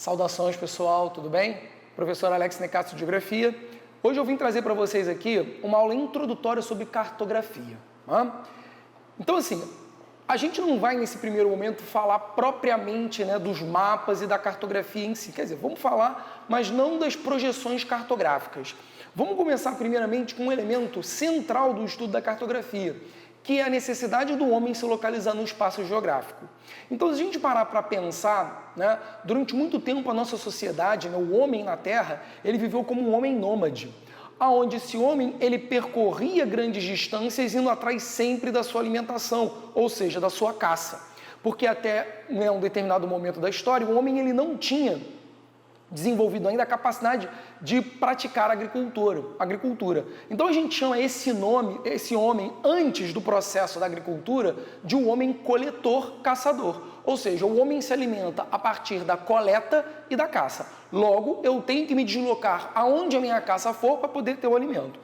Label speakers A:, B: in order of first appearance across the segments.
A: Saudações, pessoal, tudo bem? Professor Alex Necato de Geografia. Hoje eu vim trazer para vocês aqui uma aula introdutória sobre cartografia. Então, assim, a gente não vai nesse primeiro momento falar propriamente, dos mapas e da cartografia em si. Quer dizer, vamos falar, mas não das projeções cartográficas. Vamos começar primeiramente com um elemento central do estudo da cartografia, que é a necessidade do homem se localizar no espaço geográfico. Então, se a gente parar para pensar, durante muito tempo a nossa sociedade, o homem na Terra, ele viveu como um homem nômade, aonde esse homem ele percorria grandes distâncias indo atrás sempre da sua alimentação, ou seja, da sua caça. Porque até um determinado momento da história, o homem ele não tinha desenvolvido ainda a capacidade de praticar agricultura. Então a gente chama esse homem, antes do processo da agricultura, de um homem coletor-caçador. Ou seja, o homem se alimenta a partir da coleta e da caça. Logo, eu tenho que me deslocar aonde a minha caça for para poder ter o alimento.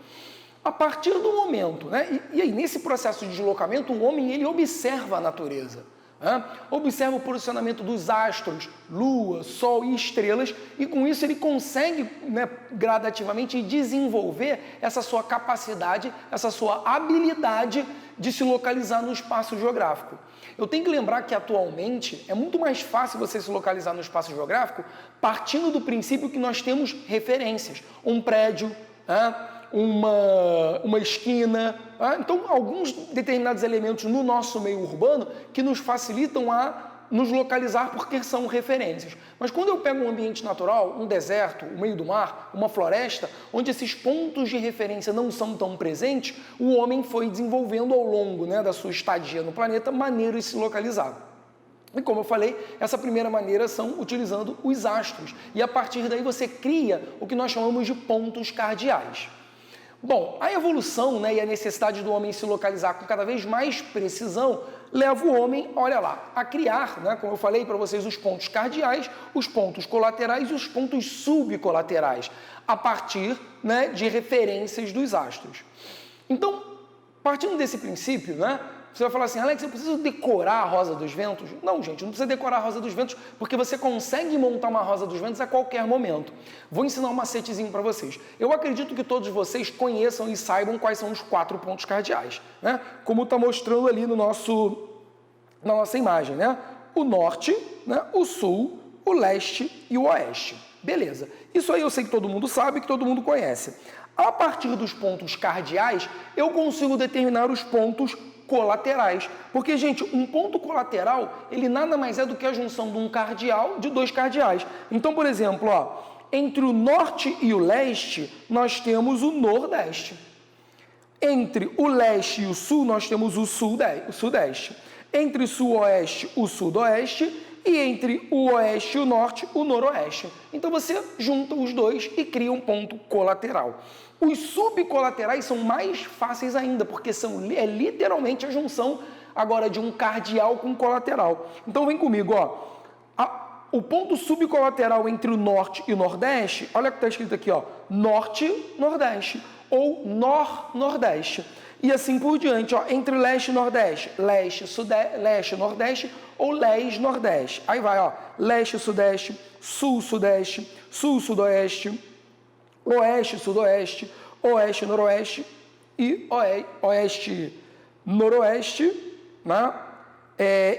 A: A partir do momento, e aí nesse processo de deslocamento, o homem ele observa a natureza. Observa o posicionamento dos astros, lua, sol e estrelas, e com isso ele consegue gradativamente desenvolver essa sua capacidade, essa sua habilidade de se localizar no espaço geográfico. Eu tenho que lembrar que atualmente é muito mais fácil você se localizar no espaço geográfico partindo do princípio que nós temos referências, um prédio, uma esquina, então alguns determinados elementos no nosso meio urbano que nos facilitam a nos localizar porque são referências. Mas quando eu pego um ambiente natural, um deserto, o meio do mar, uma floresta, onde esses pontos de referência não são tão presentes, o homem foi desenvolvendo ao longo da sua estadia no planeta maneiras de se localizar. E como eu falei, essa primeira maneira são utilizando os astros. E a partir daí você cria o que nós chamamos de pontos cardeais. Bom, a evolução e a necessidade do homem se localizar com cada vez mais precisão leva o homem, olha lá, a criar, como eu falei para vocês, os pontos cardeais, os pontos colaterais e os pontos subcolaterais, a partir de referências dos astros. Então, partindo desse princípio, você vai falar assim, Alex, eu preciso decorar a Rosa dos Ventos? Não, gente, não precisa decorar a Rosa dos Ventos, porque você consegue montar uma Rosa dos Ventos a qualquer momento. Vou ensinar um macetezinho para vocês. Eu acredito que todos vocês conheçam e saibam quais são os 4 pontos cardeais, como está mostrando ali na nossa imagem, O norte, o sul, o leste e o oeste. Beleza. Isso aí eu sei que todo mundo sabe, que todo mundo conhece. A partir dos pontos cardeais, eu consigo determinar os pontos colaterais, porque, gente, um ponto colateral, ele nada mais é do que a junção de um cardeal de 2 cardeais. Então, por exemplo, entre o norte e o leste, nós temos o nordeste. Entre o leste e o sul, nós temos o sudeste. Entre o sul-oeste, o sudoeste, e entre o oeste e o norte, o noroeste. Então, você junta os dois e cria um ponto colateral. Os subcolaterais são mais fáceis ainda, porque é literalmente a junção agora de um cardeal com um colateral. Então vem comigo, o ponto subcolateral entre o norte e o nordeste, olha o que está escrito aqui, norte-nordeste ou nor-nordeste. E assim por diante, entre leste e nordeste, leste-nordeste ou leste-nordeste. Aí vai, leste-sudeste, sul-sudeste, sul-sudoeste, oeste-sudoeste, oeste-noroeste e oeste-noroeste,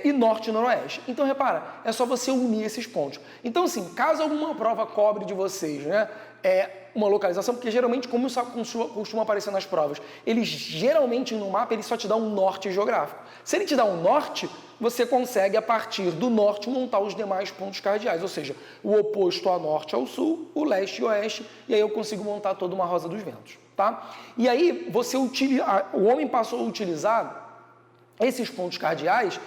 A: e norte-noroeste. Então, repara, é só você unir esses pontos. Então, assim, caso alguma prova cobre de vocês, uma localização, porque geralmente, como costuma aparecer nas provas, eles geralmente no mapa, ele só te dá um norte geográfico. Se ele te dá um norte, você consegue, a partir do norte, montar os demais pontos cardeais, ou seja, o oposto a norte ao sul, o leste e o oeste, e aí eu consigo montar toda uma Rosa dos Ventos, E aí, o homem passou a utilizar esses pontos cardeais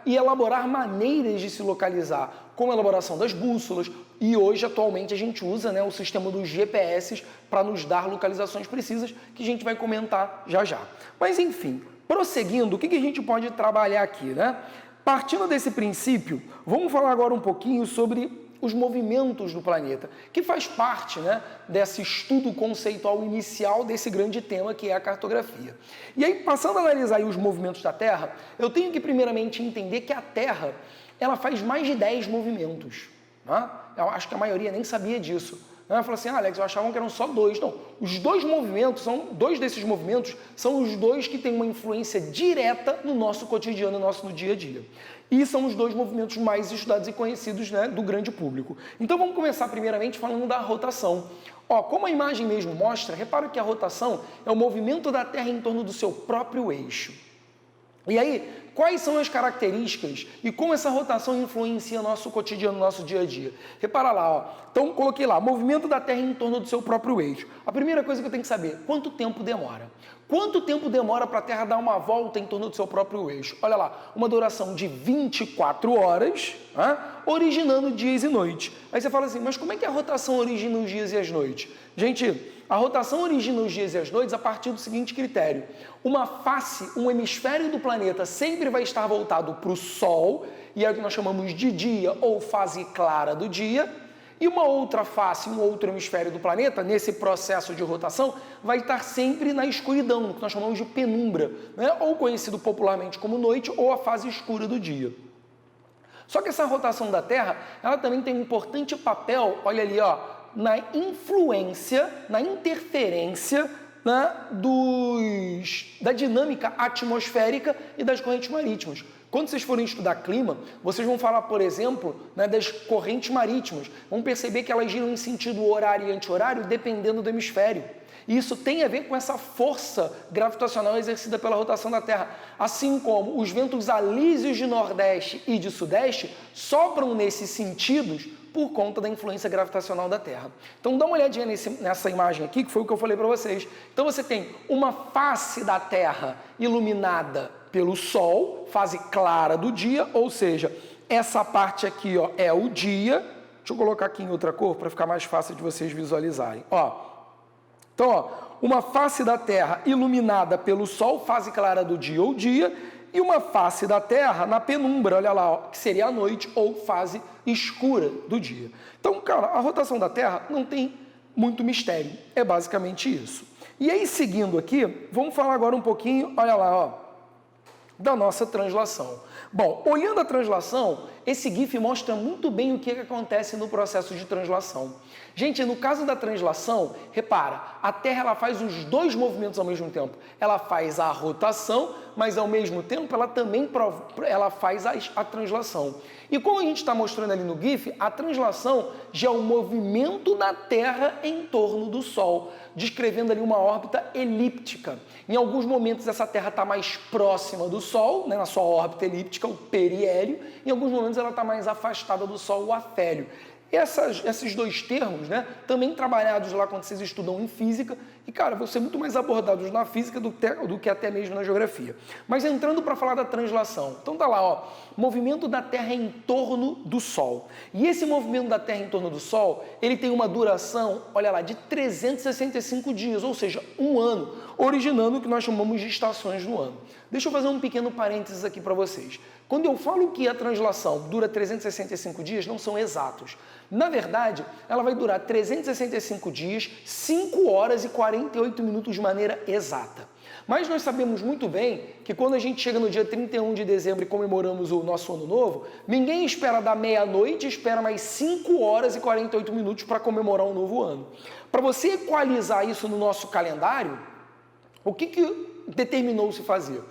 A: e elaborar maneiras de se localizar, como a elaboração das bússolas, e hoje, atualmente, a gente usa o sistema dos GPS para nos dar localizações precisas, que a gente vai comentar já já. Mas, enfim, prosseguindo, o que a gente pode trabalhar aqui, Partindo desse princípio, vamos falar agora um pouquinho sobre os movimentos do planeta, que faz parte desse estudo conceitual inicial desse grande tema que é a cartografia. E aí, passando a analisar aí os movimentos da Terra, eu tenho que primeiramente entender que a Terra ela faz mais de 10 movimentos. Eu acho que a maioria nem sabia disso. Falou assim, Alex, eu achava que eram só dois. Não, os dois movimentos, dois desses movimentos são os dois que têm uma influência direta no nosso cotidiano, no dia a dia. E são os dois movimentos mais estudados e conhecidos, né, do grande público. Então vamos começar primeiramente falando da rotação. Como a imagem mesmo mostra, repara que a rotação é o movimento da Terra em torno do seu próprio eixo. E aí, quais são as características e como essa rotação influencia nosso cotidiano, nosso dia a dia? Repara lá, Então, coloquei lá, movimento da Terra em torno do seu próprio eixo. A primeira coisa que eu tenho que saber, quanto tempo demora? Quanto tempo demora para a Terra dar uma volta em torno do seu próprio eixo? Olha lá, uma duração de 24 horas, originando dias e noites. Aí você fala assim, mas como é que a rotação origina os dias e as noites? Gente, a rotação origina os dias e as noites a partir do seguinte critério. Uma face, um hemisfério do planeta sempre vai estar voltado para o Sol, e é o que nós chamamos de dia ou fase clara do dia, e uma outra face, um outro hemisfério do planeta, nesse processo de rotação, vai estar sempre na escuridão, no que nós chamamos de penumbra, né? Ou conhecido popularmente como noite, ou a fase escura do dia. Só que essa rotação da Terra, ela também tem um importante papel, olha ali, na influência, na interferência, né, da dinâmica atmosférica e das correntes marítimas. Quando vocês forem estudar clima, vocês vão falar, por exemplo, né, das correntes marítimas. Vão perceber que elas giram em sentido horário e anti-horário dependendo do hemisfério. E isso tem a ver com essa força gravitacional exercida pela rotação da Terra. Assim como os ventos alísios de nordeste e de sudeste sopram nesses sentidos por conta da influência gravitacional da Terra. Então dá uma olhadinha nessa imagem aqui, que foi o que eu falei para vocês. Então você tem uma face da Terra iluminada pelo Sol, fase clara do dia, ou seja, essa parte aqui é o dia. Deixa eu colocar aqui em outra cor para ficar mais fácil de vocês visualizarem. Então, uma face da Terra iluminada pelo Sol, fase clara do dia ou dia, e uma face da Terra na penumbra, olha lá, que seria a noite ou fase escura do dia. Então, cara, a rotação da Terra não tem muito mistério, é basicamente isso. E aí, seguindo aqui, vamos falar agora um pouquinho, olha lá, da nossa translação. Bom, olhando a translação, esse GIF mostra muito bem o que acontece no processo de translação. Gente, no caso da translação, repara, a Terra ela faz os dois movimentos ao mesmo tempo. Ela faz a rotação, mas ao mesmo tempo ela também faz a translação. E como a gente está mostrando ali no GIF, a translação já é o movimento da Terra em torno do Sol, descrevendo ali uma órbita elíptica. Em alguns momentos essa Terra está mais próxima do Sol, né, na sua órbita elíptica, o periélio, em alguns momentos ela está mais afastada do Sol, o afélio. Esses dois termos, né, também trabalhados lá quando vocês estudam em física, e, cara, vão ser muito mais abordados na física do que até mesmo na geografia. Mas entrando para falar da translação, então tá lá, movimento da Terra em torno do Sol. E esse movimento da Terra em torno do Sol, ele tem uma duração, olha lá, de 365 dias, ou seja, um ano, originando o que nós chamamos de estações do ano. Deixa eu fazer um pequeno parênteses aqui para vocês. Quando eu falo que a translação dura 365 dias, não são exatos. Na verdade, ela vai durar 365 dias, 5 horas e 48 minutos de maneira exata. Mas nós sabemos muito bem que quando a gente chega no dia 31 de dezembro e comemoramos o nosso ano novo, ninguém espera da meia-noite, espera mais 5 horas e 48 minutos para comemorar um novo ano. Para você equalizar isso no nosso calendário, o que determinou-se fazer?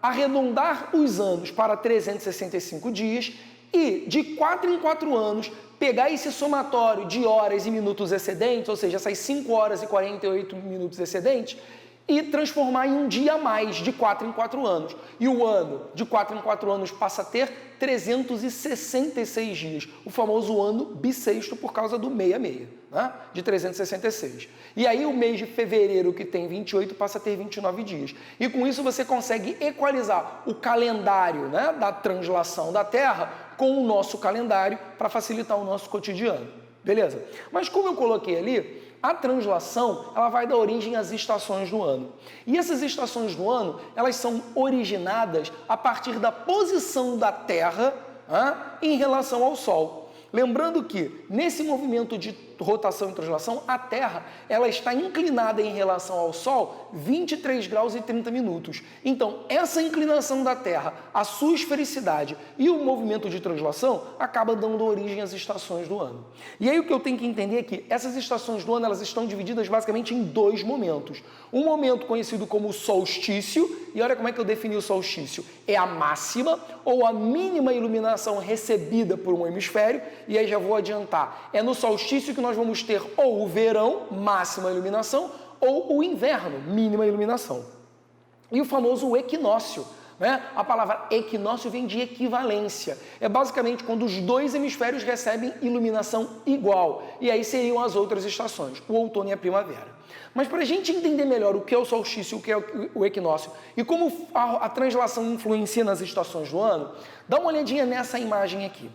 A: Arredondar os anos para 365 dias e, de 4 em 4 anos, pegar esse somatório de horas e minutos excedentes, ou seja, essas 5 horas e 48 minutos excedentes, e transformar em um dia a mais de 4 em 4 anos. E o ano de 4 em 4 anos passa a ter 366 dias, o famoso ano bissexto por causa do 66, né? De 366. E aí o mês de fevereiro, que tem 28, passa a ter 29 dias. E com isso você consegue equalizar o calendário, né, da translação da Terra com o nosso calendário para facilitar o nosso cotidiano. Beleza? Mas como eu coloquei ali, a translação, ela vai dar origem às estações do ano. E essas estações do ano, elas são originadas a partir da posição da Terra em relação ao Sol. Lembrando que, nesse movimento de rotação e translação, a Terra ela está inclinada em relação ao Sol 23 graus e 30 minutos. Então, essa inclinação da Terra, a sua esfericidade e o movimento de translação acaba dando origem às estações do ano. E aí o que eu tenho que entender é que essas estações do ano elas estão divididas basicamente em dois momentos. Um momento conhecido como solstício, e olha como é que eu defini o solstício. É a máxima ou a mínima iluminação recebida por um hemisfério, e aí já vou adiantar. É no solstício que nós vamos ter ou o verão, máxima iluminação, ou o inverno, mínima iluminação. E o famoso equinócio, né? A palavra equinócio vem de equivalência. É basicamente quando os dois hemisférios recebem iluminação igual. E aí seriam as outras estações, o outono e a primavera. Mas para a gente entender melhor o que é o solstício, o que é o equinócio e como a translação influencia nas estações do ano, dá uma olhadinha nessa imagem aqui.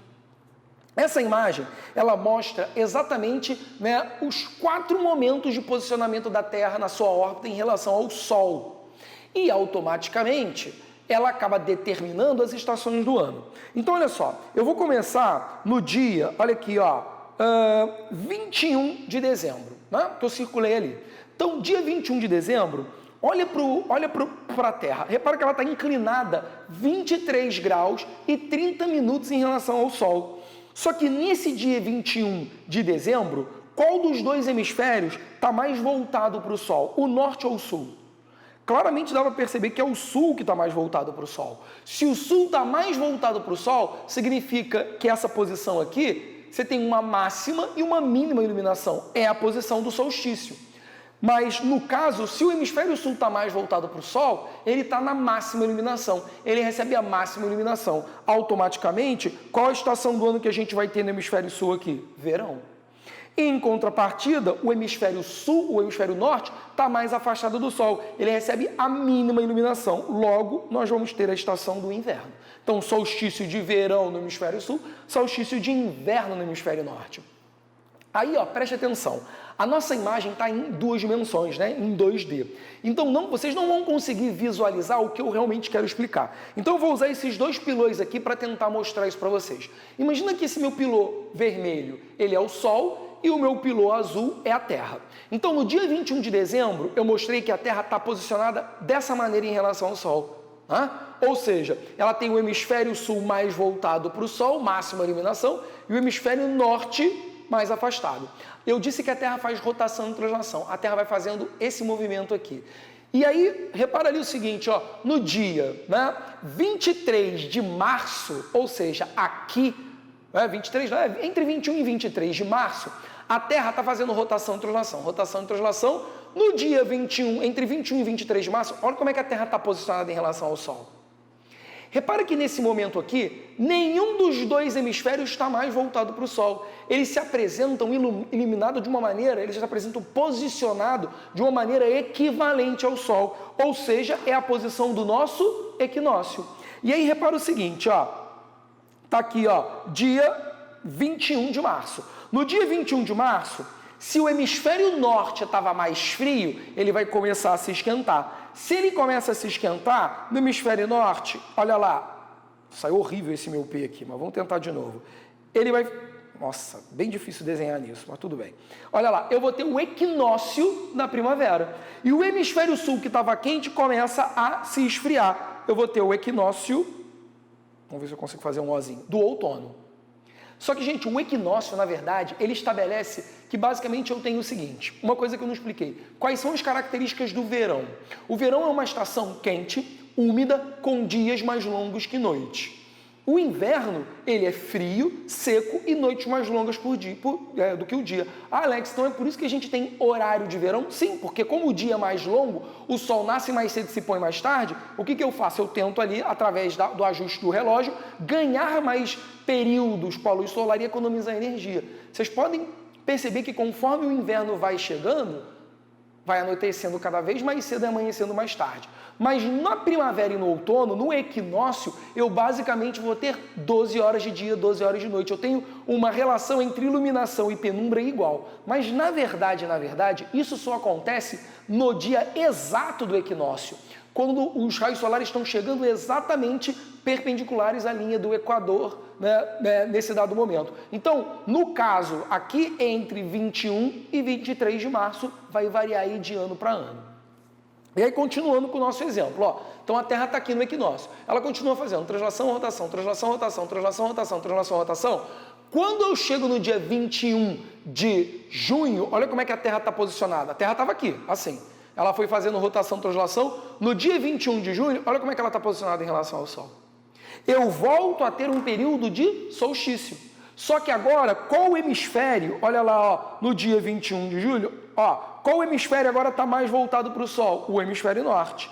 A: Essa imagem, ela mostra exatamente, né, os 4 momentos de posicionamento da Terra na sua órbita em relação ao Sol. E automaticamente, ela acaba determinando as estações do ano. Então, olha só, eu vou começar no dia, olha aqui, ó, 21 de dezembro, né, que eu circulei ali. Então, dia 21 de dezembro, olha para a Terra. Repara que ela está inclinada 23 graus e 30 minutos em relação ao Sol. Só que nesse dia 21 de dezembro, qual dos dois hemisférios está mais voltado para o Sol? O norte ou o sul? Claramente dá para perceber que é o sul que está mais voltado para o Sol. Se o sul está mais voltado para o Sol, significa que essa posição aqui, você tem uma máxima e uma mínima iluminação. É a posição do solstício. Mas, no caso, se o hemisfério sul está mais voltado para o Sol, ele está na máxima iluminação. Ele recebe a máxima iluminação. Automaticamente, qual a estação do ano que a gente vai ter no hemisfério sul aqui? Verão. Em contrapartida, o hemisfério sul, o hemisfério norte, está mais afastado do Sol. Ele recebe a mínima iluminação. Logo, nós vamos ter a estação do inverno. Então, solstício de verão no hemisfério sul, solstício de inverno no hemisfério norte. Aí, ó, preste atenção. A nossa imagem está em 2 dimensões, né? Em 2D. Então, vocês não vão conseguir visualizar o que eu realmente quero explicar. Então, eu vou usar esses 2 pilôs aqui para tentar mostrar isso para vocês. Imagina que esse meu pilô vermelho, ele é o Sol e o meu pilô azul é a Terra. Então, no dia 21 de dezembro, eu mostrei que a Terra está posicionada dessa maneira em relação ao Sol. Ou seja, ela tem o hemisfério sul mais voltado para o Sol, máxima iluminação, e o hemisfério norte mais afastado. Eu disse que a Terra faz rotação e translação. A Terra vai fazendo esse movimento aqui. E aí, repara ali o seguinte, ó, no dia, né, 23 de março, ou seja, aqui, entre 21 e 23 de março, a Terra está fazendo rotação e translação. Rotação e translação, no dia 21, entre 21 e 23 de março, olha como é que a Terra está posicionada em relação ao Sol. Repara que nesse momento aqui, nenhum dos dois hemisférios está mais voltado para o Sol. Eles se apresentam iluminados de uma maneira, eles se apresentam posicionados de uma maneira equivalente ao Sol. Ou seja, é a posição do nosso equinócio. E aí repara o seguinte, ó. Tá aqui, ó, dia 21 de março. No dia 21 de março, se o hemisfério norte estava mais frio, ele vai começar a se esquentar. Se ele começa a se esquentar, no hemisfério norte, olha lá, saiu horrível esse meu P aqui, mas vamos tentar de novo. Ele vai... Nossa, bem difícil desenhar nisso, mas tudo bem. Olha lá, eu vou ter o equinócio na primavera. E o hemisfério sul, que estava quente, começa a se esfriar. Eu vou ter o equinócio, vamos ver se eu consigo fazer um ozinho, do outono. Só que, gente, o equinócio, na verdade, ele estabelece que basicamente eu tenho o seguinte, uma coisa que eu não expliquei. Quais são as características do verão? O verão é uma estação quente, úmida, com dias mais longos que noites. O inverno, ele é frio, seco e noites mais longas do que o dia. Ah, Alex, então é por isso que a gente tem horário de verão? Sim, porque como o dia é mais longo, o sol nasce mais cedo e se põe mais tarde, o que eu faço? Eu tento ali, através do ajuste do relógio, ganhar mais períodos com a luz solar e economizar energia. Vocês podem perceber que conforme o inverno vai chegando, vai anoitecendo cada vez mais cedo e amanhecendo mais tarde. Mas na primavera e no outono, no equinócio, eu basicamente vou ter 12 horas de dia, 12 horas de noite. Eu tenho uma relação entre iluminação e penumbra igual. Mas na verdade, isso só acontece no dia exato do equinócio. quando os raios solares estão chegando exatamente perpendiculares à linha do Equador, né, nesse dado momento. Então, no caso, aqui entre 21 e 23 de março, vai variar aí de ano para ano. E aí, continuando com o nosso exemplo, ó, então a Terra está aqui no equinócio, ela continua fazendo translação, rotação, translação, rotação, translação, rotação, translação, rotação. Quando eu chego no dia 21 de junho, olha como é que a Terra está posicionada. A Terra estava aqui, assim. Ela foi fazendo rotação, translação. No dia 21 de junho, olha como é que ela está posicionada em relação ao Sol. Eu volto a ter um período de solstício. Só que agora, qual hemisfério, olha lá, ó, no dia 21 de julho, ó, qual hemisfério agora está mais voltado para o Sol? O hemisfério norte.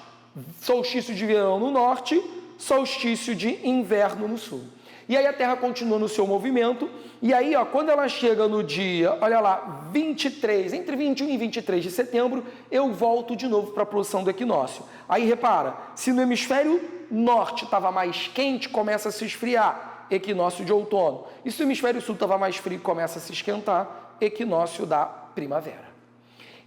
A: Solstício de verão no norte, solstício de inverno no sul. E aí a Terra continua no seu movimento, e aí, ó, quando ela chega no dia, olha lá, 23, entre 21 e 23 de setembro, eu volto de novo para a posição do equinócio. Aí repara, se no hemisfério norte estava mais quente, começa a se esfriar, equinócio de outono. E se o hemisfério sul estava mais frio, começa a se esquentar, equinócio da primavera.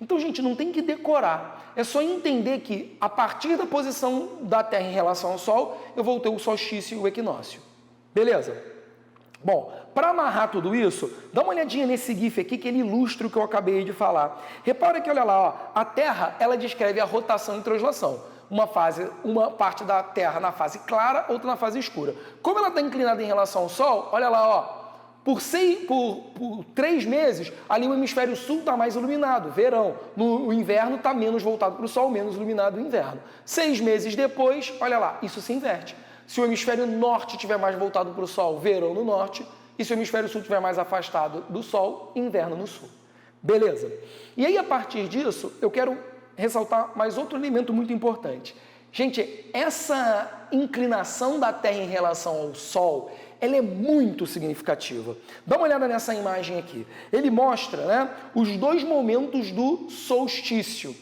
A: Então, gente, não tem que decorar, é só entender que a partir da posição da Terra em relação ao Sol, eu vou ter o solstício e o equinócio. Beleza? Bom, para amarrar tudo isso, dá uma olhadinha nesse GIF aqui que ele ilustra o que eu acabei de falar. Repara que, olha lá, ó, a Terra, ela descreve a rotação e translação. Uma parte da Terra na fase clara, outra na fase escura. Como ela está inclinada em relação ao Sol, olha lá, ó, por 3 meses, ali o hemisfério sul está mais iluminado, verão. No inverno está menos voltado para o Sol, menos iluminado o inverno. 6 meses depois, olha lá, isso se inverte. Se o hemisfério norte estiver mais voltado para o Sol, verão no norte, e se o hemisfério sul estiver mais afastado do Sol, inverno no sul. Beleza? E aí, a partir disso, eu quero ressaltar mais outro elemento muito importante. Gente, essa inclinação da Terra em relação ao Sol, ela é muito significativa. Dá uma olhada nessa imagem aqui. Ele mostra, né, os 2 momentos do solstício.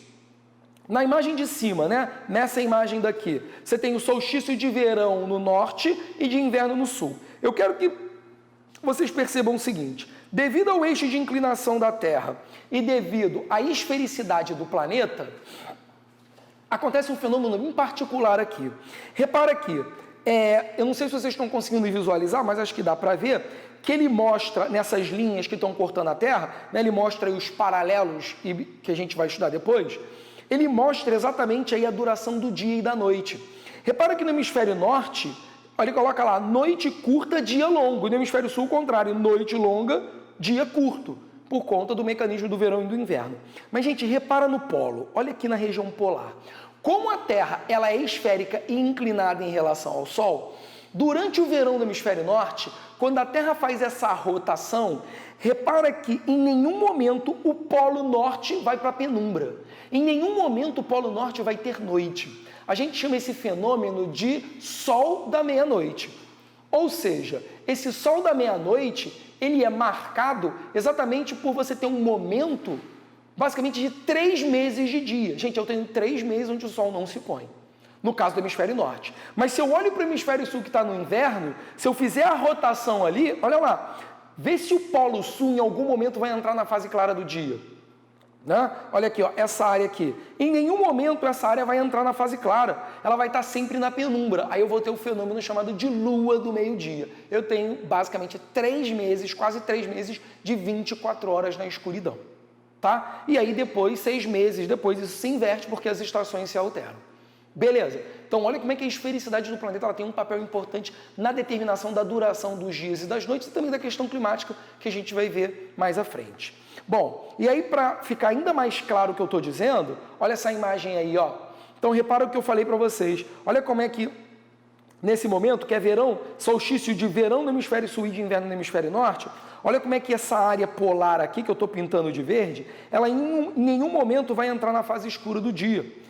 A: Na imagem de cima, né, nessa imagem daqui, você tem o solstício de verão no norte e de inverno no sul. Eu quero que vocês percebam o seguinte: devido ao eixo de inclinação da Terra e devido à esfericidade do planeta, acontece um fenômeno em particular aqui. Repara aqui, eu não sei se vocês estão conseguindo visualizar, mas acho que dá para ver que ele mostra nessas linhas que estão cortando a Terra, né, ele mostra aí os paralelos que a gente vai estudar depois. Ele mostra exatamente aí a duração do dia e da noite. Repara que no hemisfério norte, ele coloca lá, noite curta, dia longo. E no hemisfério sul, o contrário, noite longa, dia curto, por conta do mecanismo do verão e do inverno. Mas, gente, repara no polo, olha aqui na região polar. Como a Terra ela é esférica e inclinada em relação ao Sol, durante o verão do hemisfério norte, quando a Terra faz essa rotação, repara que em nenhum momento o polo norte vai para a penumbra. Em nenhum momento o polo norte vai ter noite. A gente chama esse fenômeno de sol da meia-noite. Ou seja, esse sol da meia-noite, ele é marcado exatamente por você ter um momento, basicamente, de 3 meses de dia. Gente, eu tenho 3 meses onde o sol não se põe. No caso do hemisfério norte. Mas se eu olho para o hemisfério sul que está no inverno, se eu fizer a rotação ali, olha lá, vê se o polo sul em algum momento vai entrar na fase clara do dia. Né? Olha aqui, ó, essa área aqui. Em nenhum momento essa área vai entrar na fase clara. Ela vai estar sempre na penumbra. Aí eu vou ter o fenômeno chamado de lua do meio-dia. Eu tenho basicamente 3 meses, quase 3 meses de 24 horas na escuridão. Tá? E aí depois, 6 meses depois, isso se inverte porque as estações se alteram. Beleza? Então olha como é que a esfericidade do planeta ela tem um papel importante na determinação da duração dos dias e das noites e também da questão climática que a gente vai ver mais à frente. Bom, e aí para ficar ainda mais claro o que eu estou dizendo, olha essa imagem aí, ó. Então repara o que eu falei para vocês. Olha como é que nesse momento, que é verão, solstício de verão no hemisfério sul e de inverno no hemisfério norte, olha como é que essa área polar aqui, que eu estou pintando de verde, ela em nenhum momento vai entrar na fase escura do dia.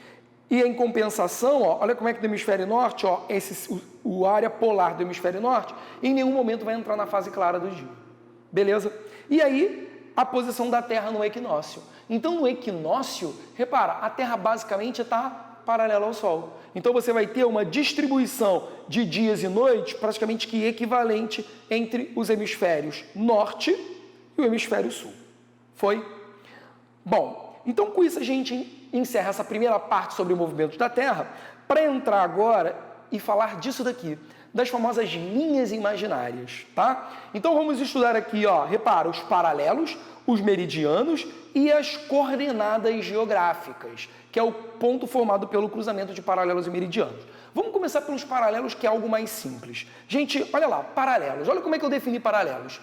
A: E em compensação, ó, olha como é que do hemisfério norte, ó, a área polar do hemisfério norte, em nenhum momento vai entrar na fase clara do dia. Beleza? E aí, a posição da Terra no equinócio. Então, no equinócio, repara, a Terra basicamente está paralela ao Sol. Então, você vai ter uma distribuição de dias e noites praticamente que equivalente entre os hemisférios norte e o hemisfério sul. Foi? Bom, então com isso a gente encerra essa primeira parte sobre o movimento da Terra. para entrar agora e falar disso daqui, das famosas linhas imaginárias, tá? Então vamos estudar aqui, ó, repara, os paralelos, os meridianos e as coordenadas geográficas, que é o ponto formado pelo cruzamento de paralelos e meridianos. Vamos começar pelos paralelos, que é algo mais simples. Gente, olha lá, paralelos. Olha como é que eu defini paralelos.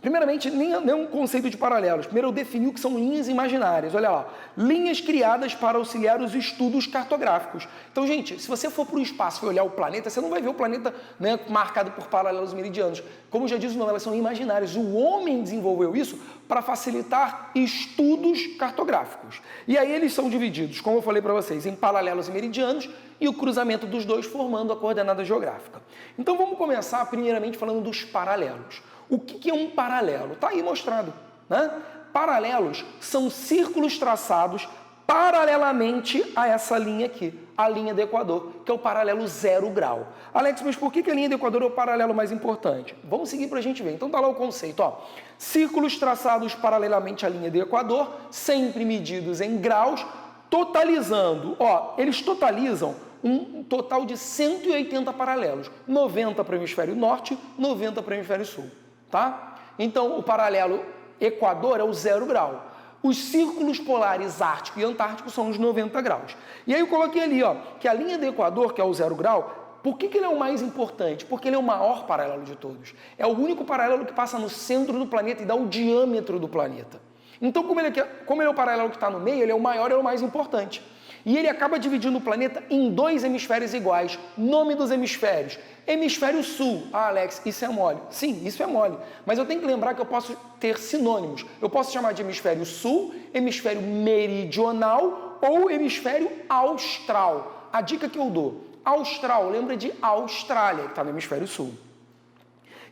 A: Primeiramente, nem um conceito de paralelos. Primeiro eu defini o que são linhas imaginárias. Olha lá, linhas criadas para auxiliar os estudos cartográficos. Então, gente, se você for para o espaço e olhar o planeta, você não vai ver o planeta, né, marcado por paralelos meridianos. Como já diz o nome, elas são imaginárias. O homem desenvolveu isso para facilitar estudos cartográficos. E aí eles são divididos, como eu falei para vocês, em paralelos e meridianos e o cruzamento dos dois formando a coordenada geográfica. Então, vamos começar primeiramente falando dos paralelos. O que é um paralelo? Está aí mostrado, né? Paralelos são círculos traçados paralelamente a essa linha aqui, a linha do Equador, que é o paralelo 0 grau. Alex, mas por que a linha do Equador é o paralelo mais importante? Vamos seguir para a gente ver. Então tá lá o conceito, ó. Círculos traçados paralelamente à linha do Equador, sempre medidos em graus, totalizando, ó, eles totalizam um total de 180 paralelos, 90 para o hemisfério norte, 90 para o hemisfério sul. Tá? Então, o paralelo Equador é o 0 grau. Os círculos polares ártico e antártico são os 90 graus. E aí eu coloquei ali, ó, que a linha do Equador, que é o 0 grau, por que ele é o mais importante? Porque ele é o maior paralelo de todos. É o único paralelo que passa no centro do planeta e dá o diâmetro do planeta. Então, como ele é o paralelo que está no meio, ele é o maior e é o mais importante. E ele acaba dividindo o planeta em 2 hemisférios iguais. Nome dos hemisférios. Hemisfério sul. Ah, Alex, isso é mole. Sim, isso é mole. Mas eu tenho que lembrar que eu posso ter sinônimos. Eu posso chamar de hemisfério sul, hemisfério meridional ou hemisfério austral. A dica que eu dou. Austral, lembra de Austrália, que está no hemisfério sul.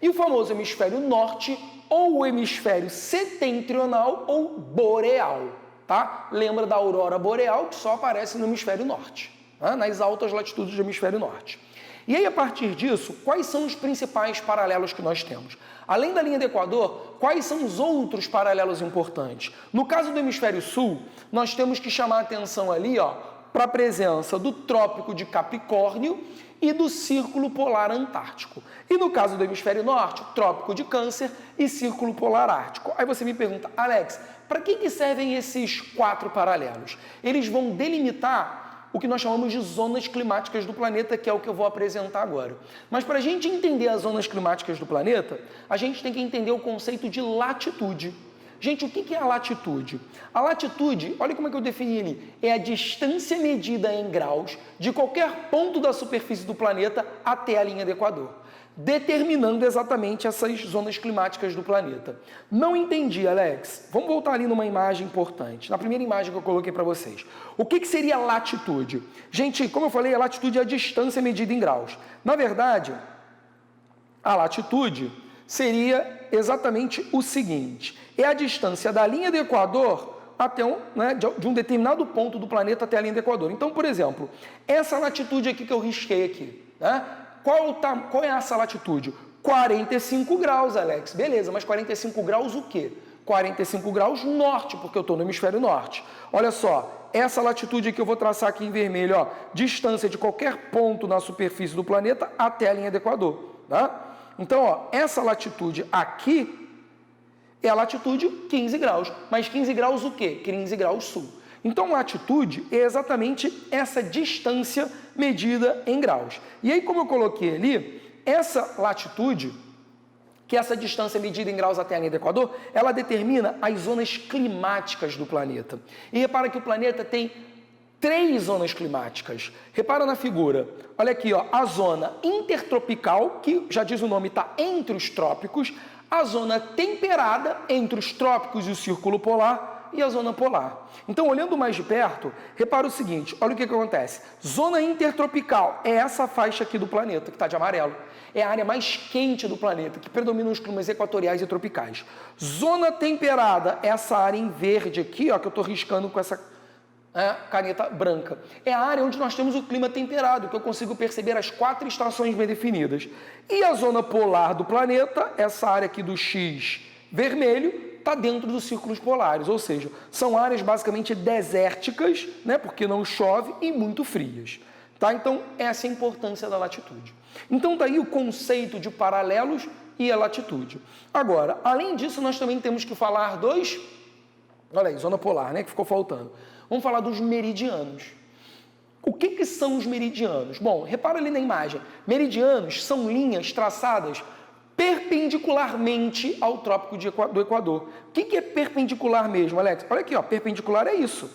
A: E o famoso hemisfério norte ou o hemisfério setentrional ou boreal. Tá? Lembra da aurora boreal, que só aparece no hemisfério norte, né? Nas altas latitudes do hemisfério norte. E aí, a partir disso, quais são os principais paralelos que nós temos? Além da linha do Equador, quais são os outros paralelos importantes? No caso do hemisfério sul, nós temos que chamar a atenção ali, ó, para a presença do Trópico de Capricórnio e do Círculo Polar Antártico. E no caso do hemisfério norte, Trópico de Câncer e Círculo Polar Ártico. Aí você me pergunta, Alex, para que servem esses 4 paralelos? Eles vão delimitar o que nós chamamos de zonas climáticas do planeta, que é o que eu vou apresentar agora. Mas para a gente entender as zonas climáticas do planeta, a gente tem que entender o conceito de latitude. Gente, o que é a latitude? A latitude, olha como é que eu defini ali, é a distância medida em graus de qualquer ponto da superfície do planeta até a linha do Equador, determinando exatamente essas zonas climáticas do planeta. Não entendi, Alex. Vamos voltar ali numa imagem importante, na primeira imagem que eu coloquei para vocês. O que seria latitude? Gente, como eu falei, a latitude é a distância medida em graus. Na verdade, a latitude seria exatamente o seguinte, é a distância da linha do Equador até de um determinado ponto do planeta até a linha do Equador. Então, por exemplo, essa latitude aqui que eu risquei aqui, né? Qual é essa latitude? 45 graus, Alex. Beleza, mas 45 graus o quê? 45 graus norte, porque eu estou no hemisfério norte. Olha só, essa latitude que eu vou traçar aqui em vermelho, ó, distância de qualquer ponto na superfície do planeta até a linha do Equador, tá? Então, ó, essa latitude aqui é a latitude 15 graus. Mas 15 graus o quê? 15 graus sul. Então, latitude é exatamente essa distância medida em graus. E aí, como eu coloquei ali, essa latitude, que é essa distância medida em graus até a linha do Equador, ela determina as zonas climáticas do planeta. E repara que o planeta tem 3 zonas climáticas. Repara na figura. Olha aqui, ó, a zona intertropical, que já diz o nome, está entre os trópicos, a zona temperada, entre os trópicos e o círculo polar, e a zona polar. Então, olhando mais de perto, repara o seguinte, olha o que acontece. Zona intertropical é essa faixa aqui do planeta, que está de amarelo. É a área mais quente do planeta, que predomina os climas equatoriais e tropicais. Zona temperada é essa área em verde aqui, ó, que eu estou riscando com essa caneta branca. É a área onde nós temos o clima temperado, que eu consigo perceber as 4 estações bem definidas. E a zona polar do planeta, essa área aqui do X vermelho, está dentro dos círculos polares, ou seja, são áreas basicamente desérticas, né, porque não chove, e muito frias. Tá? Então, essa é a importância da latitude. Então, daí o conceito de paralelos e a latitude. Agora, além disso, nós também temos que falar dos... Olha aí, zona polar, né, que ficou faltando. Vamos falar dos meridianos. O que são os meridianos? Bom, repara ali na imagem. Meridianos são linhas traçadas perpendicularmente ao trópico do Equador. O que é perpendicular mesmo, Alex? Olha aqui, ó, perpendicular é isso.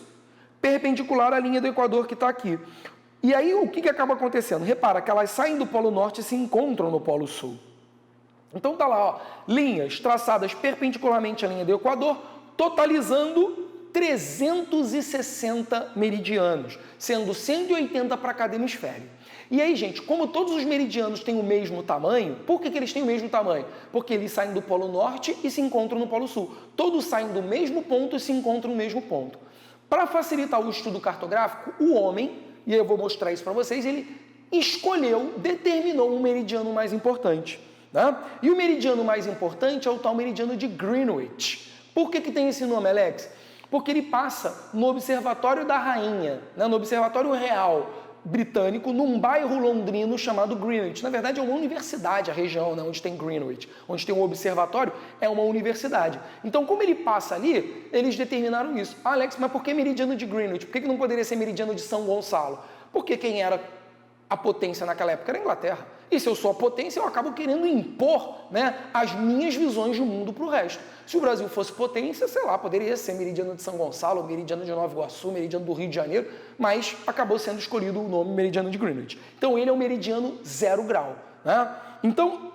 A: Perpendicular à linha do Equador que está aqui. E aí, o que acaba acontecendo? Repara que elas saem do Polo Norte e se encontram no Polo Sul. Então, tá lá, ó, linhas traçadas perpendicularmente à linha do Equador, totalizando 360 meridianos, sendo 180 para cada hemisfério. E aí, gente, como todos os meridianos têm o mesmo tamanho, por que eles têm o mesmo tamanho? Porque eles saem do Polo Norte e se encontram no Polo Sul. Todos saem do mesmo ponto e se encontram no mesmo ponto. Para facilitar o estudo cartográfico, o homem, e eu vou mostrar isso para vocês, ele determinou um meridiano mais importante. Né? E o meridiano mais importante é o tal meridiano de Greenwich. Por que tem esse nome, Alex? Porque ele passa no Observatório da Rainha, né? No Observatório Real Britânico, num bairro londrino chamado Greenwich. Na verdade, é uma universidade, a região, né, onde tem Greenwich, onde tem um observatório, é uma universidade. Então, como ele passa ali, eles determinaram isso. Ah, Alex, mas por que meridiano de Greenwich? Por que não poderia ser meridiano de São Gonçalo? Porque quem era a potência naquela época era a Inglaterra. E se eu sou a potência, eu acabo querendo impor, né, as minhas visões do mundo para o resto. Se o Brasil fosse potência, sei lá, poderia ser meridiano de São Gonçalo, meridiano de Nova Iguaçu, meridiano do Rio de Janeiro, mas acabou sendo escolhido o nome meridiano de Greenwich. Então ele é o meridiano 0 grau. Né? Então,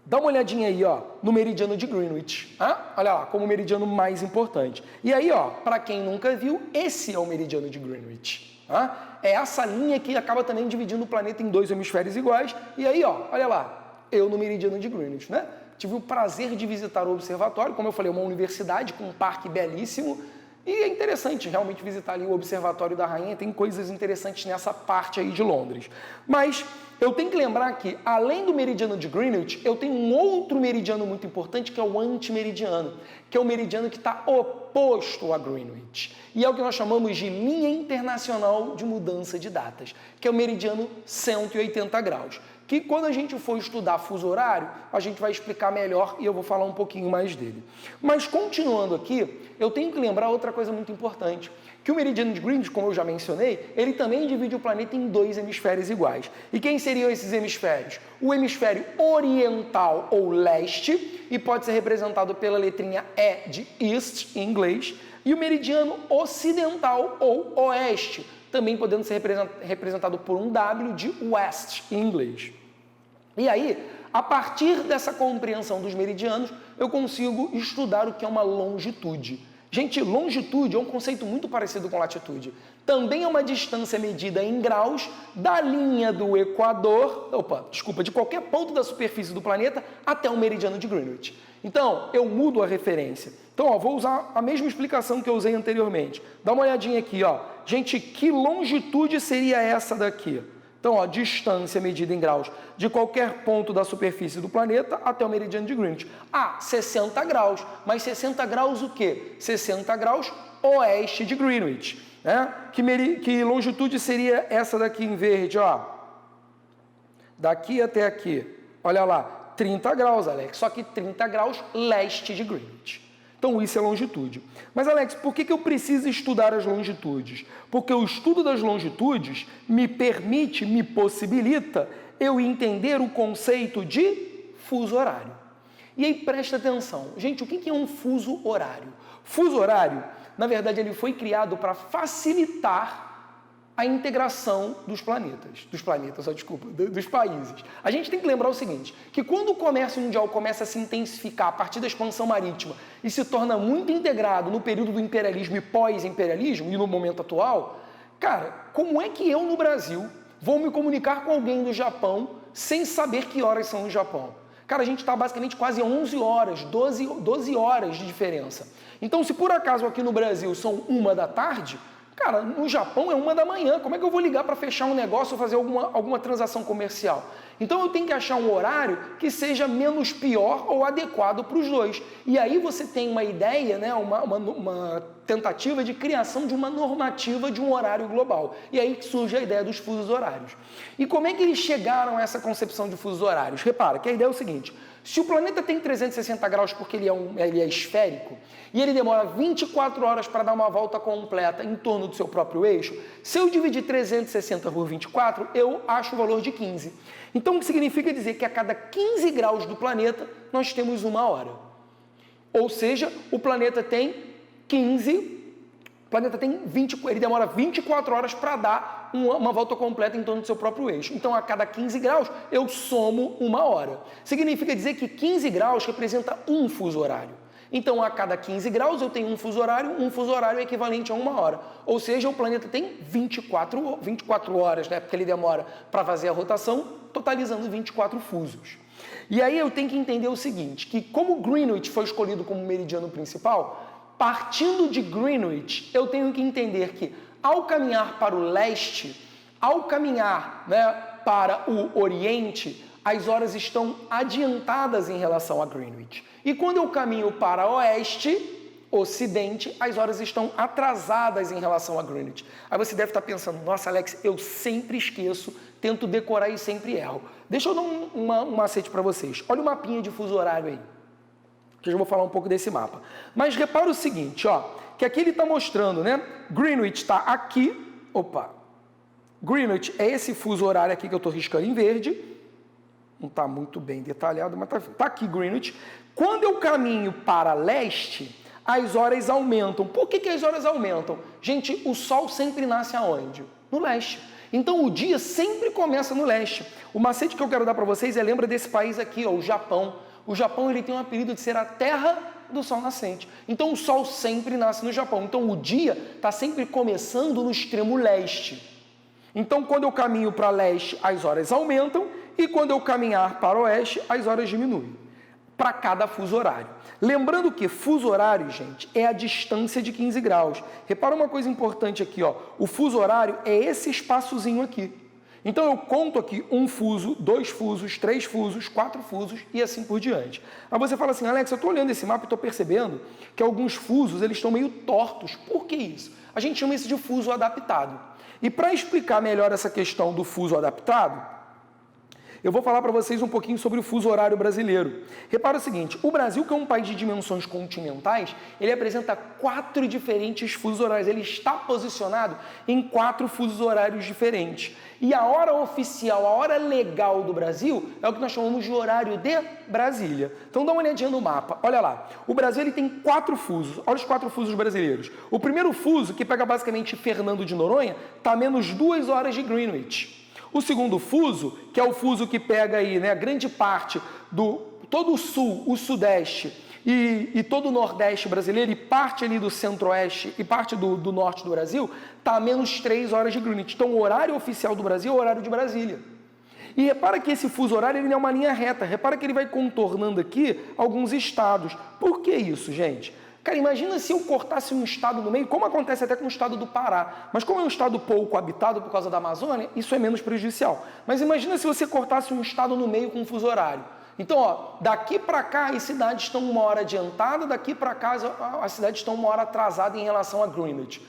A: dá uma olhadinha aí, ó, no meridiano de Greenwich. Né? Olha lá, como o meridiano mais importante. E aí, ó, para quem nunca viu, esse é o meridiano de Greenwich. É essa linha que acaba também dividindo o planeta em 2 hemisférios iguais. E aí, ó, olha lá, eu no meridiano de Greenwich, né? Tive o prazer de visitar o observatório, como eu falei, uma universidade com um parque belíssimo. E é interessante realmente visitar ali o Observatório da Rainha, tem coisas interessantes nessa parte aí de Londres. Mas eu tenho que lembrar que, além do meridiano de Greenwich, eu tenho um outro meridiano muito importante, que é o antimeridiano, que é o meridiano que está oposto a Greenwich. E é o que nós chamamos de linha internacional de mudança de datas, que é o meridiano 180 graus. Que quando a gente for estudar fuso horário, a gente vai explicar melhor e eu vou falar um pouquinho mais dele. Mas continuando aqui, eu tenho que lembrar outra coisa muito importante, que o meridiano de Greenwich, como eu já mencionei, ele também divide o planeta em 2 hemisférios iguais. E quem seriam esses hemisférios? O hemisfério oriental ou leste, e pode ser representado pela letrinha E de East em inglês, e o meridiano ocidental ou oeste, também podendo ser representado por um W de West em inglês. E aí, a partir dessa compreensão dos meridianos, eu consigo estudar o que é uma longitude. Gente, longitude é um conceito muito parecido com latitude. Também é uma distância medida em graus da linha do Equador, de qualquer ponto da superfície do planeta até o meridiano de Greenwich. Então, eu mudo a referência. Então, ó, vou usar a mesma explicação que eu usei anteriormente. Dá uma olhadinha aqui, ó. Gente, que longitude seria essa daqui? Então, ó, distância medida em graus de qualquer ponto da superfície do planeta até o meridiano de Greenwich. 60 graus. Mas 60 graus o quê? 60 graus oeste de Greenwich. Né? Que longitude seria essa daqui em verde, ó? Daqui até aqui. Olha lá, 30 graus, Alex. Só que 30 graus leste de Greenwich. Então, isso é longitude. Mas, Alex, por que eu preciso estudar as longitudes? Porque o estudo das longitudes me possibilita eu entender o conceito de fuso horário. E aí, presta atenção. Gente, o que é um fuso horário? Fuso horário, na verdade, ele foi criado para facilitar a integração dos países. A gente tem que lembrar o seguinte, que quando o comércio mundial começa a se intensificar a partir da expansão marítima e se torna muito integrado no período do imperialismo e pós-imperialismo, e no momento atual, cara, como é que eu no Brasil vou me comunicar com alguém do Japão sem saber que horas são no Japão? Cara, a gente está basicamente quase 11 horas, 12 horas de diferença. Então, se por acaso aqui no Brasil são 1 da tarde, cara, no Japão é 1 da manhã, como é que eu vou ligar para fechar um negócio ou fazer alguma transação comercial? Então eu tenho que achar um horário que seja menos pior ou adequado para os dois. E aí você tem uma ideia, né, uma tentativa de criação de uma normativa de um horário global. E aí surge a ideia dos fusos horários. E como é que eles chegaram a essa concepção de fusos horários? Repara que a ideia é o seguinte: se o planeta tem 360 graus porque ele é esférico e ele demora 24 horas para dar uma volta completa em torno do seu próprio eixo, se eu dividir 360 por 24, eu acho o valor de 15. Então, o que significa dizer que a cada 15 graus do planeta, nós temos 1 hora. Ou seja, o planeta tem 15, o planeta tem 20, ele demora 24 horas para dar uma volta completa em torno do seu próprio eixo. Então, a cada 15 graus, eu somo 1 hora. Significa dizer que 15 graus representa um fuso horário. Então, a cada 15 graus, eu tenho um fuso horário é equivalente a 1 hora. Ou seja, o planeta tem 24 horas, né? Porque ele demora para fazer a rotação, totalizando 24 fusos. E aí eu tenho que entender o seguinte, que como Greenwich foi escolhido como meridiano principal, partindo de Greenwich, eu tenho que entender que, ao caminhar para o leste, ao caminhar, né, para o oriente, as horas estão adiantadas em relação a Greenwich. E quando eu caminho para ocidente, as horas estão atrasadas em relação a Greenwich. Aí você deve estar pensando, nossa, Alex, eu sempre esqueço, tento decorar e sempre erro. Deixa eu dar um macete para vocês. Olha o mapinha de fuso horário aí, que eu já vou falar um pouco desse mapa. Mas repara o seguinte, ó, que aqui ele está mostrando, né? Greenwich está aqui, Greenwich é esse fuso horário aqui que eu estou riscando em verde. Não está muito bem detalhado, mas está aqui Greenwich. Quando eu caminho para leste, as horas aumentam. Por que as horas aumentam? Gente, o Sol sempre nasce aonde? No leste. Então o dia sempre começa no leste. O macete que eu quero dar para vocês lembra desse país aqui, ó, o Japão. O Japão ele tem um apelido de ser a terra do sol nascente. Então o Sol sempre nasce no Japão. Então o dia está sempre começando no extremo leste. Então quando eu caminho para leste, as horas aumentam. E quando eu caminhar para o oeste, as horas diminuem, para cada fuso horário. Lembrando que fuso horário, gente, é a distância de 15 graus. Repara uma coisa importante aqui, ó. O fuso horário é esse espaçozinho aqui. Então eu conto aqui 1 fuso, 2 fusos, 3 fusos, 4 fusos e assim por diante. Aí você fala assim, Alex, eu estou olhando esse mapa e estou percebendo que alguns fusos eles estão meio tortos. Por que isso? A gente chama isso de fuso adaptado. E para explicar melhor essa questão do fuso adaptado, eu vou falar para vocês um pouquinho sobre o fuso horário brasileiro. Repara o seguinte, o Brasil, que é um país de dimensões continentais, ele apresenta 4 diferentes fusos horários. Ele está posicionado em 4 fusos horários diferentes. E a hora oficial, a hora legal do Brasil, é o que nós chamamos de horário de Brasília. Então dá uma olhadinha no mapa. Olha lá, o Brasil ele tem 4 fusos. Olha os 4 fusos brasileiros. O primeiro fuso, que pega basicamente Fernando de Noronha, está a menos 2 horas de Greenwich. O segundo fuso, que é o fuso que pega aí, né, grande parte do todo o sul, o sudeste e todo o nordeste brasileiro e parte ali do centro-oeste e parte do norte do Brasil, está a menos 3 horas de Greenwich. Então o horário oficial do Brasil é o horário de Brasília. E repara que esse fuso horário ele não é uma linha reta, repara que ele vai contornando aqui alguns estados. Por que isso, gente? Cara, imagina se eu cortasse um estado no meio, como acontece até com o estado do Pará. Mas como é um estado pouco habitado por causa da Amazônia, isso é menos prejudicial. Mas imagina se você cortasse um estado no meio com um fuso horário. Então, ó, daqui para cá as cidades estão 1 hora adiantada, daqui para cá as cidades estão 1 hora atrasada em relação a Greenwich.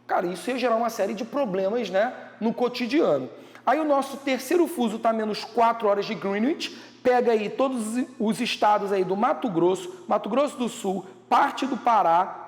A: Cara, isso ia gerar uma série de problemas, né, no cotidiano. Aí o nosso terceiro fuso está a menos 4 horas de Greenwich, pega aí todos os estados aí do Mato Grosso do Sul, parte do Pará,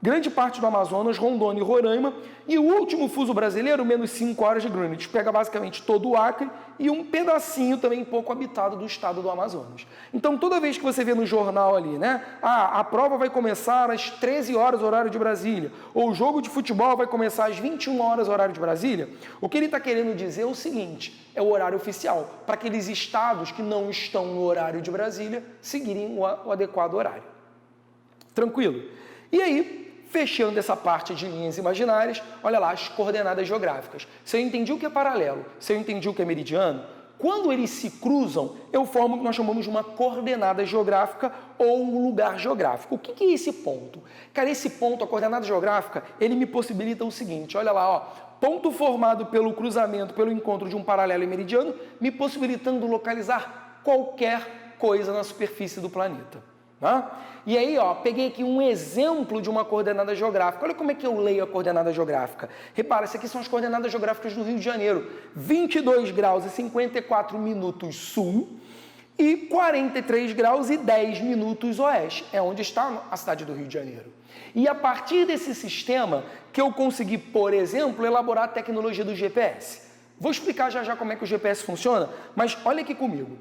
A: grande parte do Amazonas, Rondônia e Roraima, e o último fuso brasileiro, menos 5 horas de Greenwich, pega basicamente todo o Acre e um pedacinho também pouco habitado do estado do Amazonas. Então, toda vez que você vê no jornal ali, né, a prova vai começar às 13 horas, horário de Brasília, ou o jogo de futebol vai começar às 21 horas, horário de Brasília, o que ele está querendo dizer é o seguinte, é o horário oficial, para aqueles estados que não estão no horário de Brasília seguirem o adequado horário. Tranquilo? E aí, fechando essa parte de linhas imaginárias, olha lá as coordenadas geográficas. Se eu entendi o que é paralelo, se eu entendi o que é meridiano, quando eles se cruzam, eu formo o que nós chamamos de uma coordenada geográfica ou um lugar geográfico. O que é esse ponto? Cara, esse ponto, a coordenada geográfica, ele me possibilita o seguinte, olha lá, ó, ponto formado pelo cruzamento, pelo encontro de um paralelo e meridiano, me possibilitando localizar qualquer coisa na superfície do planeta. Tá? E aí, ó, peguei aqui um exemplo de uma coordenada geográfica. Olha como é que eu leio a coordenada geográfica. Repara, essas aqui são as coordenadas geográficas do Rio de Janeiro. 22 graus e 54 minutos sul e 43 graus e 10 minutos oeste. É onde está a cidade do Rio de Janeiro. E a partir desse sistema que eu consegui, por exemplo, elaborar a tecnologia do GPS. Vou explicar já já como é que o GPS funciona, mas olha aqui comigo.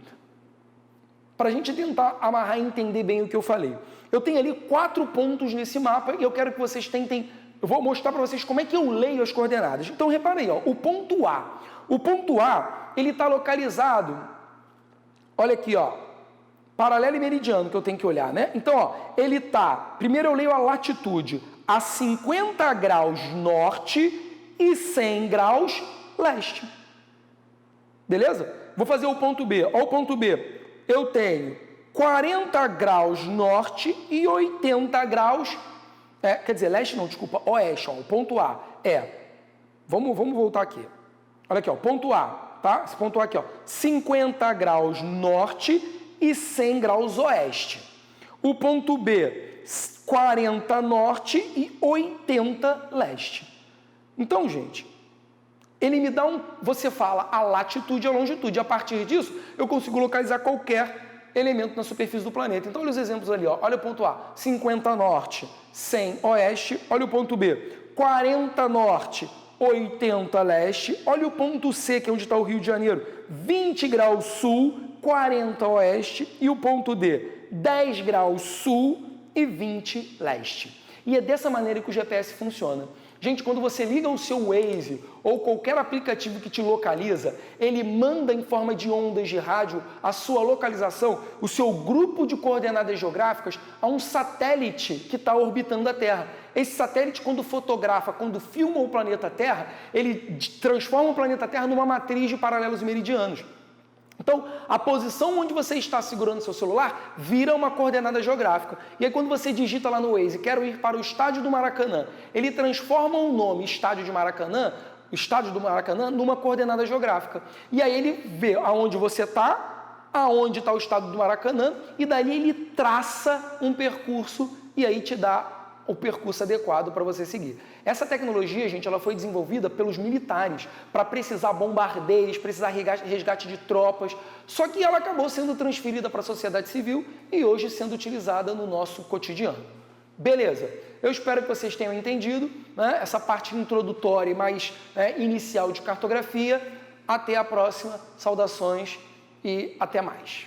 A: Para a gente tentar amarrar e entender bem o que eu falei. Eu tenho ali 4 pontos nesse mapa e eu quero que vocês tentem... Eu vou mostrar para vocês como é que eu leio as coordenadas. Então, reparem, ó, o ponto A. O ponto A, ele está localizado... Olha aqui, ó. Paralelo e meridiano que eu tenho que olhar, né? Então, ó, ele está... Primeiro eu leio a latitude a 50 graus norte e 100 graus leste. Beleza? Vou fazer o ponto B. Ó, o ponto B. Eu tenho 40 graus norte e 80 graus... quer dizer, leste não, desculpa, oeste. Ó, o ponto A é... Vamos voltar aqui. Olha aqui, ó, ponto A, tá? Esse ponto A aqui, ó. 50 graus norte e 100 graus oeste. O ponto B, 40 norte e 80 leste. Então, gente... Ele me dá você fala a latitude e a longitude. A partir disso, eu consigo localizar qualquer elemento na superfície do planeta. Então, olha os exemplos ali. Ó. Olha o ponto A, 50 norte, 100 oeste. Olha o ponto B, 40 norte, 80 leste. Olha o ponto C, que é onde está o Rio de Janeiro, 20 graus sul, 40 oeste. E o ponto D, 10 graus sul e 20 leste. E é dessa maneira que o GPS funciona. Gente, quando você liga o seu Waze ou qualquer aplicativo que te localiza, ele manda em forma de ondas de rádio a sua localização, o seu grupo de coordenadas geográficas a um satélite que está orbitando a Terra. Esse satélite, quando fotografa, quando filma o planeta Terra, ele transforma o planeta Terra numa matriz de paralelos e meridianos. Então, a posição onde você está segurando seu celular vira uma coordenada geográfica. E aí, quando você digita lá no Waze, quero ir para o estádio do Maracanã, ele transforma o nome estádio do Maracanã, numa coordenada geográfica. E aí ele vê aonde você está, aonde está o estádio do Maracanã, e dali ele traça um percurso e aí te dá o percurso adequado para você seguir. Essa tecnologia, gente, ela foi desenvolvida pelos militares para precisar bombardeios, precisar resgate de tropas, só que ela acabou sendo transferida para a sociedade civil e hoje sendo utilizada no nosso cotidiano. Beleza, eu espero que vocês tenham entendido, né, essa parte introdutória e mais inicial de cartografia. Até a próxima, saudações e até mais.